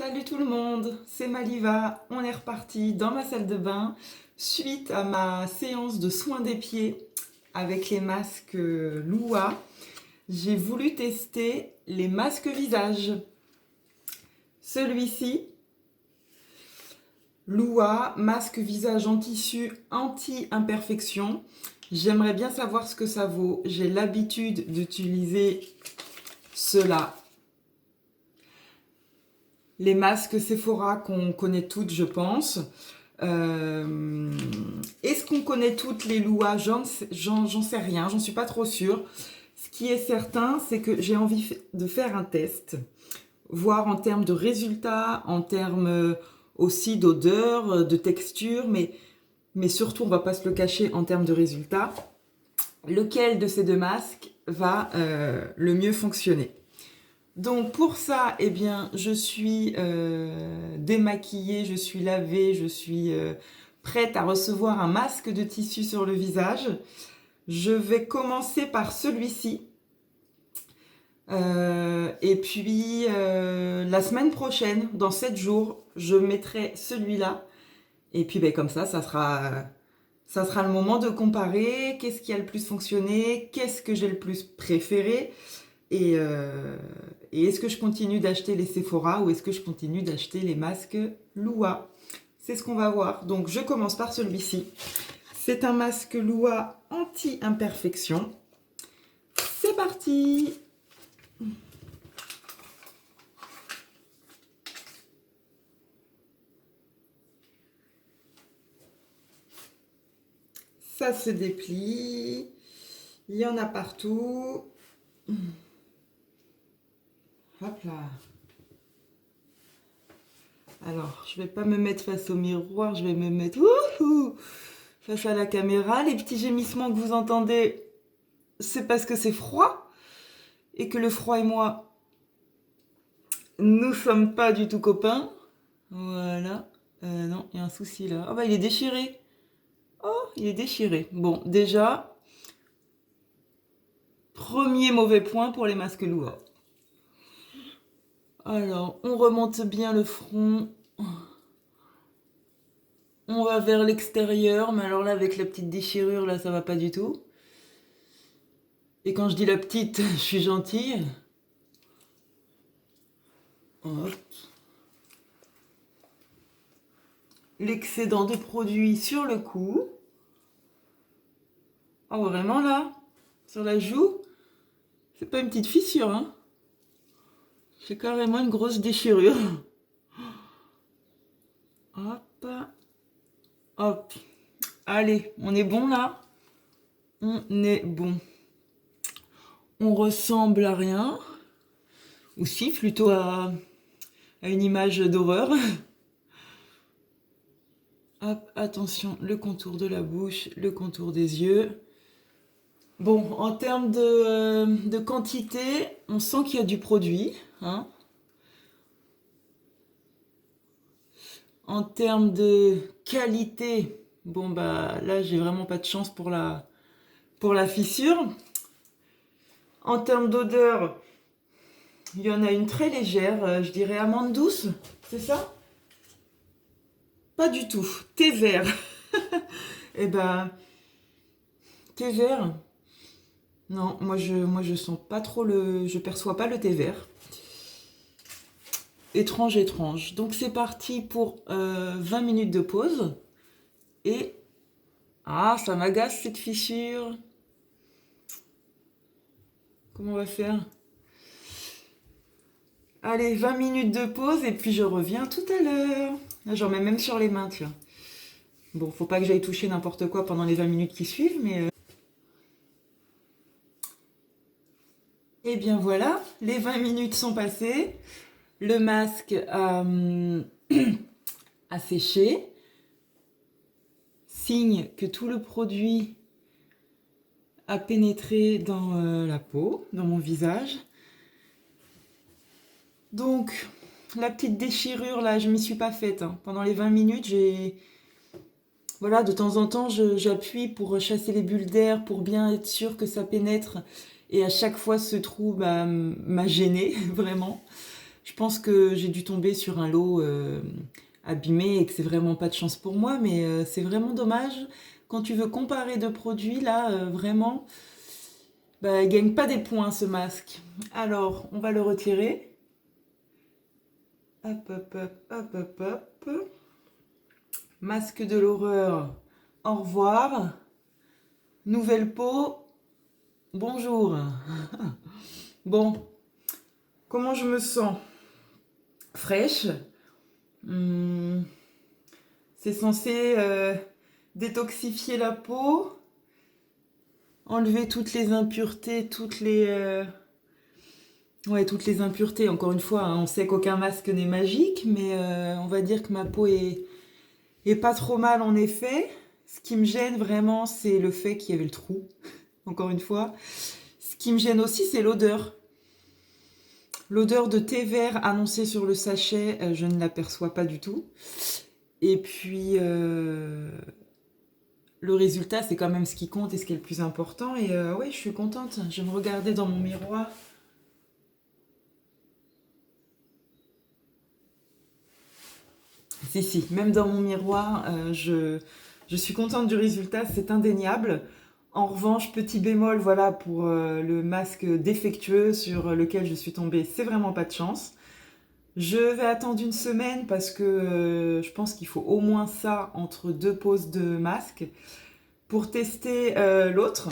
Salut tout le monde, c'est Maliva. On est reparti dans ma salle de bain suite à ma séance de soins des pieds avec les masques Lua. J'ai voulu tester les masques visage. Celui-ci, Lua, masque visage en tissu anti-imperfection. J'aimerais bien savoir ce que ça vaut. J'ai l'habitude d'utiliser cela. Les masques Sephora qu'on connaît toutes, je pense. Est-ce qu'on connaît toutes les Lua? J'en sais rien, j'en suis pas trop sûre. Ce qui est certain, c'est que j'ai envie de faire un test, voir en termes de résultats, en termes aussi d'odeur, de texture, mais surtout, on va pas se le cacher, en termes de résultats, lequel de ces deux masques va le mieux fonctionner. Donc pour ça, eh bien, je suis démaquillée, je suis lavée, je suis prête à recevoir un masque de tissu sur le visage. Je vais commencer par celui-ci. Et puis la semaine prochaine, dans 7 jours, je mettrai celui-là. Et puis comme ça sera le moment de comparer qu'est-ce qui a le plus fonctionné, qu'est-ce que j'ai le plus préféré. Et est-ce que je continue d'acheter les Sephora ou est-ce que je continue d'acheter les masques Lua? C'est ce qu'on va voir. Donc je commence par celui-ci. C'est un masque Lua anti-imperfection. C'est parti! Ça se déplie. Il y en a partout. Hop là. Alors, je vais pas me mettre face au miroir, je vais me mettre face à la caméra. Les petits gémissements que vous entendez, c'est parce que c'est froid et que le froid et moi, nous sommes pas du tout copains. Voilà. Non, il y a un souci là. Oh bah il est déchiré. Oh, il est déchiré. Bon, déjà, premier mauvais point pour les masques Lua. Alors, on remonte bien le front. On va vers l'extérieur, mais alors là, avec la petite déchirure, là, ça va pas du tout. Et quand je dis la petite, je suis gentille. Hop. L'excédent de produit sur le cou. Oh, vraiment là, sur la joue, c'est pas une petite fissure, hein. C'est carrément une grosse déchirure. Hop. Hop. Allez, on est bon là? On est bon. On ressemble à rien. Ou si, plutôt à une image d'horreur. Hop, attention, le contour de la bouche, le contour des yeux. Bon, en termes de quantité, on sent qu'il y a du produit, hein. En termes de qualité, bon bah là j'ai vraiment pas de chance pour la fissure. En termes d'odeur, il y en a une très légère, je dirais amande douce, c'est ça? Pas du tout, thé vert. Eh ben, thé vert. Non, moi je sens pas trop je perçois pas le thé vert. Étrange, étrange. Donc c'est parti pour 20 minutes de pause. Et ah, ça m'agace cette fissure. Comment on va faire? Allez, 20 minutes de pause et puis je reviens tout à l'heure. Là, j'en mets même sur les mains, tiens. Bon, faut pas que j'aille toucher n'importe quoi pendant les 20 minutes qui suivent, mais... Et bien voilà, les 20 minutes sont passées. Le masque a séché. Signe que tout le produit a pénétré dans la peau, dans mon visage. Donc, la petite déchirure, là, je m'y suis pas faite, hein. Pendant les 20 minutes, voilà, de temps en temps, j'appuie pour chasser les bulles d'air, pour bien être sûr que ça pénètre. Et à chaque fois, ce trou m'a gênée, vraiment. Je pense que j'ai dû tomber sur un lot abîmé et que c'est vraiment pas de chance pour moi, mais c'est vraiment dommage. Quand tu veux comparer deux produits, là, vraiment, bah, il gagne pas des points ce masque. Alors, on va le retirer. Hop, hop, hop, hop, hop, hop. Masque de l'horreur, au revoir. Nouvelle peau, bonjour. Bon, comment je me sens? Fraîche. Hmm, c'est censé détoxifier la peau, enlever toutes les impuretés, toutes les impuretés. Encore une fois, hein, on sait qu'aucun masque n'est magique, mais on va dire que ma peau est pas trop mal en effet. Ce qui me gêne vraiment, c'est le fait qu'il y avait le trou. Encore une fois. Ce qui me gêne aussi, c'est l'odeur. L'odeur de thé vert annoncée sur le sachet, je ne l'aperçois pas du tout. Et puis, le résultat, c'est quand même ce qui compte et ce qui est le plus important. Et ouais, je suis contente. Je vais me regarder dans mon miroir. Si, même dans mon miroir, je suis contente du résultat, c'est indéniable. En revanche, petit bémol, voilà, pour le masque défectueux sur lequel je suis tombée, c'est vraiment pas de chance. Je vais attendre une semaine parce que je pense qu'il faut au moins ça entre deux poses de masque pour tester l'autre,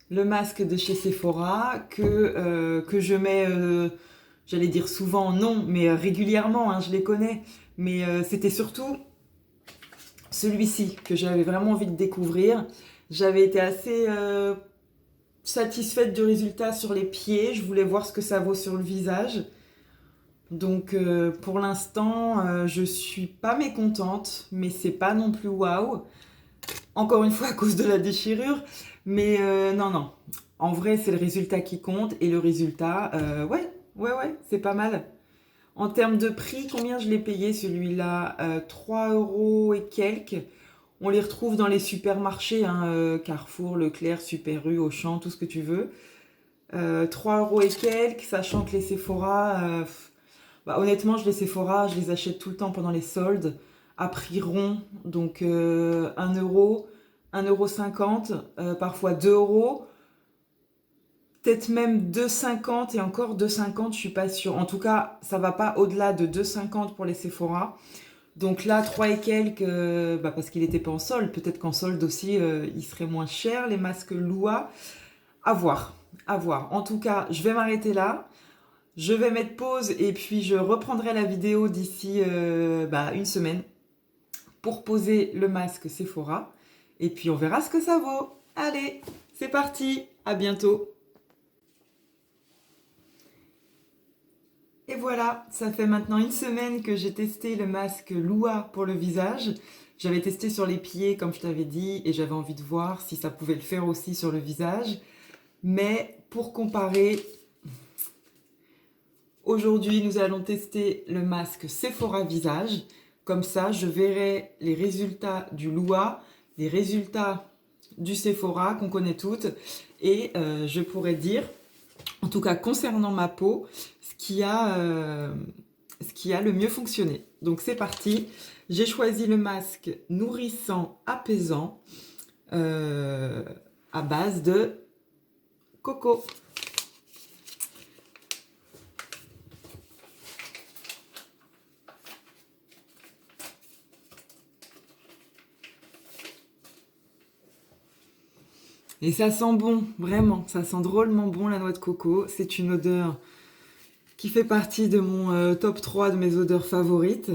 le masque de chez Sephora que je mets, j'allais dire souvent, non, mais régulièrement, hein, je les connais. Mais c'était surtout celui-ci que j'avais vraiment envie de découvrir. J'avais été assez satisfaite du résultat sur les pieds. Je voulais voir ce que ça vaut sur le visage. Donc pour l'instant, je suis pas mécontente, mais c'est pas non plus waouh. Encore une fois à cause de la déchirure, mais non, non. En vrai, c'est le résultat qui compte et le résultat, ouais, c'est pas mal. En termes de prix, combien je l'ai payé celui-là? 3 euros et quelques. On les retrouve dans les supermarchés, hein, Carrefour, Leclerc, Super U, Auchan, tout ce que tu veux. 3 euros et quelques, sachant que les Sephora, bah, honnêtement, les Sephora, je les achète tout le temps pendant les soldes, à prix rond, donc 1 euro, 1,50 €, parfois 2 euros, peut-être même 2,50 € et encore 2,50 €, je suis pas sûre. En tout cas, ça va pas au-delà de 2,50 € pour les Sephora. Donc là, 3 et quelques, bah, parce qu'il n'était pas en solde. Peut-être qu'en solde aussi, il serait moins cher, les masques Lua. À voir, à voir. En tout cas, je vais m'arrêter là. Je vais mettre pause et puis je reprendrai la vidéo d'ici une semaine pour poser le masque Sephora. Et puis on verra ce que ça vaut. Allez, c'est parti, à bientôt. Et voilà, ça fait maintenant une semaine que j'ai testé le masque Lua pour le visage. J'avais testé sur les pieds, comme je t'avais dit, et j'avais envie de voir si ça pouvait le faire aussi sur le visage. Mais pour comparer, aujourd'hui, nous allons tester le masque Sephora Visage. Comme ça, je verrai les résultats du Lua, les résultats du Sephora qu'on connaît toutes. Et je pourrais dire, en tout cas concernant ma peau, ce qui a le mieux fonctionné. Donc c'est parti. J'ai choisi le masque nourrissant, apaisant, à base de coco. Et ça sent bon, vraiment, ça sent drôlement bon la noix de coco. C'est une odeur qui fait partie de mon top 3 de mes odeurs favorites.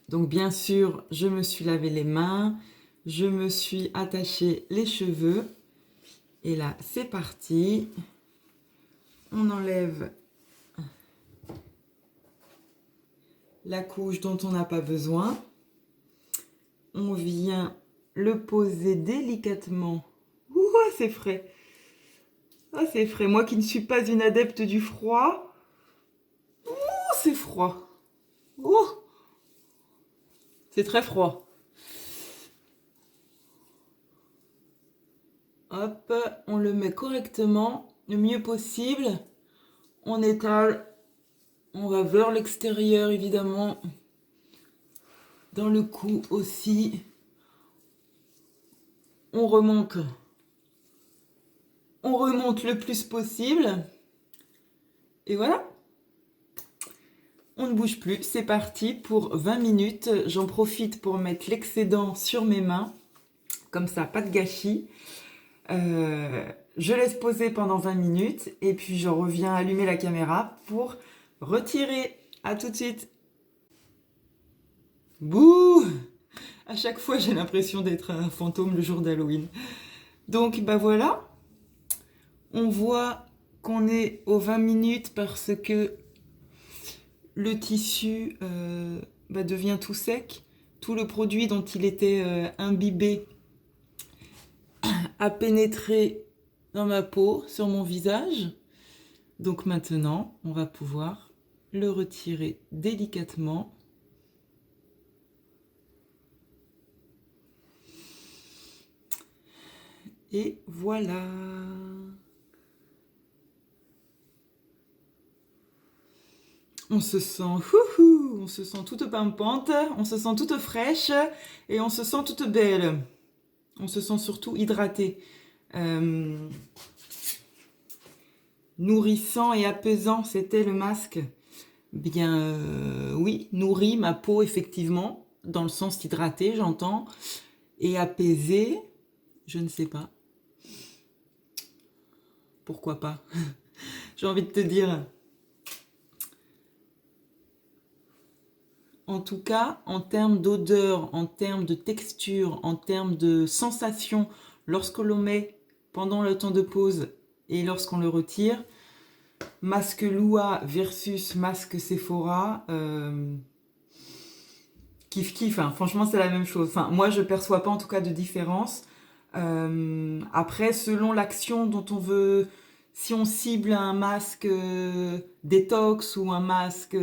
Donc bien sûr, je me suis lavé les mains, je me suis attaché les cheveux. Et là, c'est parti. On enlève la couche dont on n'a pas besoin. On vient le poser délicatement. Ouh, c'est frais. Ah, c'est frais. Moi qui ne suis pas une adepte du froid. Ouh, c'est froid. Ouh, c'est très froid. Hop, on le met correctement le mieux possible. On étale, on va vers l'extérieur évidemment, dans le cou aussi. On remonte le plus possible. Et voilà. On ne bouge plus, c'est parti pour 20 minutes. J'en profite pour mettre l'excédent sur mes mains. Comme ça, pas de gâchis. Je laisse poser pendant 20 minutes et puis je reviens allumer la caméra pour retirer. À tout de suite. Bouh! À chaque fois, j'ai l'impression d'être un fantôme le jour d'Halloween. Donc, bah voilà. On voit qu'on est aux 20 minutes parce que le tissu devient tout sec. Tout le produit dont il était imbibé a pénétré dans ma peau, sur mon visage. Donc maintenant, on va pouvoir le retirer délicatement. Et voilà. On se sent on se sent toute pimpante, on se sent toute fraîche et on se sent toute belle. On se sent surtout hydratée. Nourrissant et apaisant, c'était le masque. Bien, oui, nourrit ma peau effectivement, dans le sens hydraté, j'entends, et apaisé, je ne sais pas. Pourquoi pas? J'ai envie de te dire. En tout cas, en termes d'odeur, en termes de texture, en termes de sensation, lorsque l'on met pendant le temps de pause et lorsqu'on le retire, masque Lua versus masque Sephora, kiff kiff, hein. Franchement c'est la même chose. Enfin, moi je perçois pas en tout cas de différence. Après, selon l'action dont on veut, si on cible un masque détox ou un masque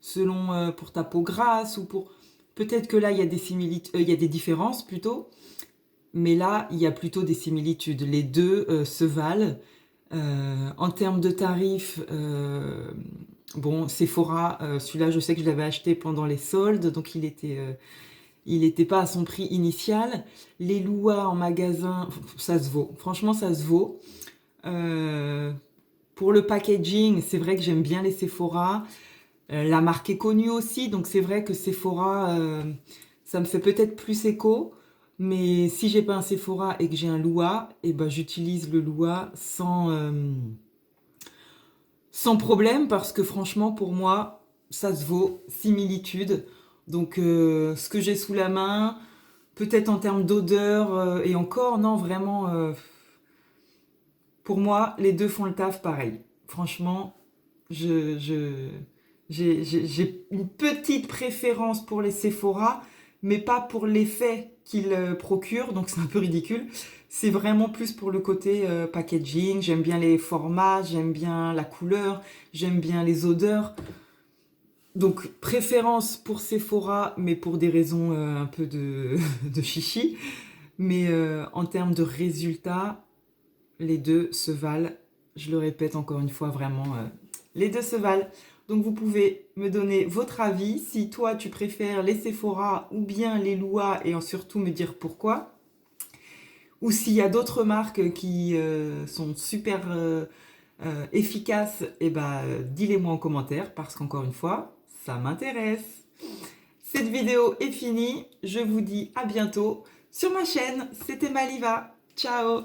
selon pour ta peau grasse ou pour, peut-être que là il y a des similitudes, il y a des différences plutôt, mais là il y a plutôt des similitudes. Les deux se valent. En termes de tarifs, bon, Sephora, celui-là je sais que je l'avais acheté pendant les soldes, donc il était pas à son prix initial. Les Lua en magasin, ça se vaut. Franchement, ça se vaut. Pour le packaging, c'est vrai que j'aime bien les Sephora. La marque est connue aussi, donc c'est vrai que Sephora, ça me fait peut-être plus écho. Mais si j'ai pas un Sephora et que j'ai un Lua, et ben j'utilise le Lua sans problème parce que franchement pour moi ça se vaut, similitude. Donc ce que j'ai sous la main, peut-être en termes d'odeur et encore non vraiment pour moi les deux font le taf pareil. Franchement j'ai une petite préférence pour les Sephora, mais pas pour l'effet qu'ils procurent, donc c'est un peu ridicule. C'est vraiment plus pour le côté packaging. J'aime bien les formats, j'aime bien la couleur, j'aime bien les odeurs. Donc préférence pour Sephora, mais pour des raisons un peu de, de chichi. Mais en termes de résultats, les deux se valent. Je le répète encore une fois, vraiment, les deux se valent. Donc vous pouvez me donner votre avis, si toi tu préfères les Sephora ou bien les Lua, et surtout me dire pourquoi. Ou s'il y a d'autres marques qui sont super efficaces, et ben dis-les-moi en commentaire, parce qu'encore une fois, ça m'intéresse. Cette vidéo est finie, je vous dis à bientôt sur ma chaîne. C'était Maliva, ciao!